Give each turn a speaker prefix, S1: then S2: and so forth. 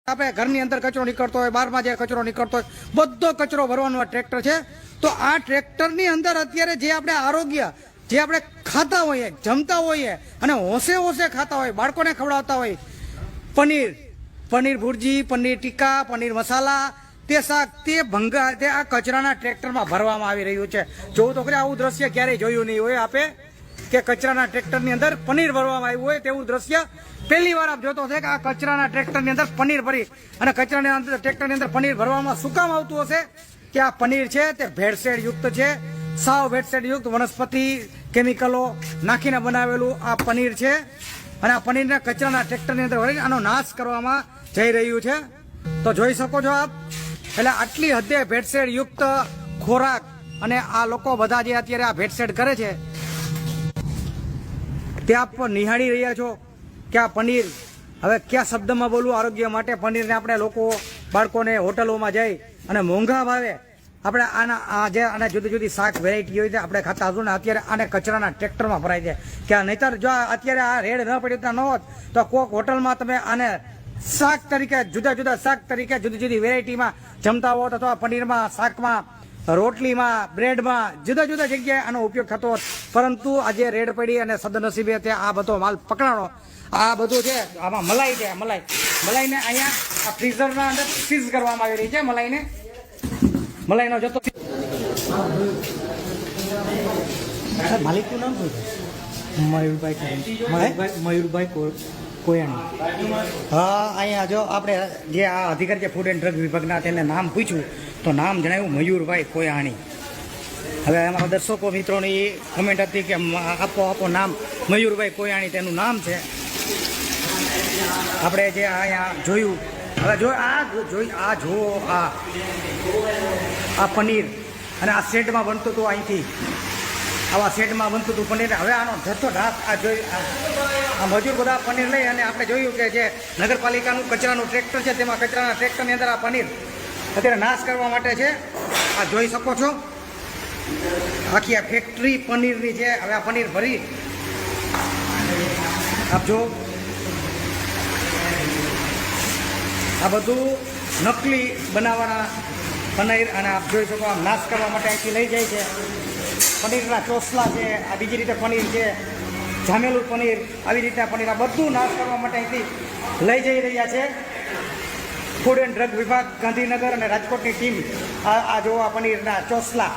S1: આપણે ઘરની અંદર કચરો નીકળતો હોય, બહારમાં જે કચરો નીકળતો હોય, બધો કચરો ભરવાનો આ ટ્રેક્ટર છે. તો આ ટ્રેક્ટરની અંદર અત્યારે જે આપણે આરોગ્ય, જે આપણે ખાતા હોઈએ, જમતા હોઈએ અને હોશે હોશે ખાતા હોય, બાળકોને ખવડાવતા હોય, પનીર ભુરજી, પનીર ટીકા, પનીર મસાલા, તે શાક, તે ભંગાર, તે આ કચરાના ટ્રેક્ટરમાં ભરવામાં આવી રહ્યું છે. જોવું તો ખરી, આવું દ્રશ્ય ક્યારેય જોયું નહીં હોય આપે કે કચરાના ટ્રેક્ટરની અંદર પનીર ભરવામાં આવ્યું હોય. તેવું દ્રશ્ય પહેલી વાર આપ જોતો હશે કે આ કચરાના ટ્રેક્ટરની અંદર પનીર ભરી અને કચરાની અંદર ટ્રેક્ટરની અંદર પનીર ભરવામાં શું કામ આવતું હશે કે આ પનીર છે તે ભેળસેળ યુક્ત છે, સાવ ભેળસેળ યુક્ત વનસ્પતિ કેમિકલો નાખીને બનાવેલું આ પનીર છે અને આ પનીરના કચરાના ટ્રેક્ટરની અંદર ભરીને આનો નાશ કરવામાં જઈ રહ્યું છે. તો જોઈ શકો છો આપ, એટલે આટલી હદે ભેળસેળ યુક્ત ખોરાક અને આ લોકો બધા જે અત્યારે આ ભેળસેળ કરે છે તે આપ નિહાળી રહ્યા છો કે આ પનીર, હવે કયા શબ્દમાં બોલવું આરોગ્ય માટે, પનીરને આપણે લોકો બાળકોને હોટલોમાં જઈ અને મોંઘા ભાવે આપણે આને જુદી જુદી શાક વેરાયટી હોય છે આપણે ખાતા હશું ને અત્યારે આને કચરાના ટ્રેક્ટરમાં ભરાય છે. કે નહીતર જો અત્યારે આ રેડ ન પડી ન હોત તો કોઈક હોટલમાં તમે આને શાક તરીકે, જુદા જુદા શાક તરીકે જુદી જુદી વેરાયટીમાં જમતા હોત અથવા પનીરમાં, શાકમાં, રોટલીમાં, બ્રેડમાં જુદા જુદા જગ્યાએ આનો ઉપયોગ થતો હોત. પરંતુ આજે રેડ પડી અને સદનસીબે તે આ બધો માલ પકડાણો. આ બધું છે, આમાં મલાઈ છે, મલાઈને અહીંયા આ ફ્રીઝરના અંદર ફ્રીઝ કરવામાં આવી રહી છે. મલાઈનો જતો માલિકનું નામ શું છે? મયુરભાઈ કોયાણી. હા, અહીંયા જો આપણે જે આ અધિકારી છે ફૂડ એન્ડ ડ્રગ વિભાગના, તેને નામ પૂછ્યું તો નામ જણાવ્યું મયુરભાઈ કોયાણી. હવે અમારા દર્શકો મિત્રોની કમેન્ટ હતી કે આપો નામ, મયુરભાઈ કોયાણી તેનું નામ છે. આપણે જે અહીંયા જોયું, હવે જો આ પનીર અને આ સેટમાં બનતું હતું, અહીંથી આવા સેટમાં બનતું હતું પનીર. હવે આનો જથ્થો ઢાસ આ મજૂર બધા પનીર લઈ અને આપણે જોયું કે જે નગરપાલિકાનું કચરાનું ટ્રેક્ટર છે તેમાં કચરાના ટ્રેક્ટરની અંદર આ પનીર અત્યારે નાશ કરવા માટે છે. આ જોઈ શકો છો, આખી આ ફેક્ટરી પનીરની છે. હવે આ પનીર ભરી આપ જો, આ બધું નકલી બનાવવાના પનીર અને આપ જોઈ શકો આમ નાશ કરવા માટે અહીંથી લઈ જાય છે. પનીરના ચોસલા છે, આ બીજી રીતે પનીર છે, જામેલું પનીર, આવી રીતના પનીર, આ બધું નાશ કરવા માટે અહીંથી લઈ જઈ રહ્યા છે. ફૂડ એન્ડ ડ્રગ વિભાગ ગાંધીનગર અને રાજકોટની ટીમ આ જો આ પનીરના ચોસલા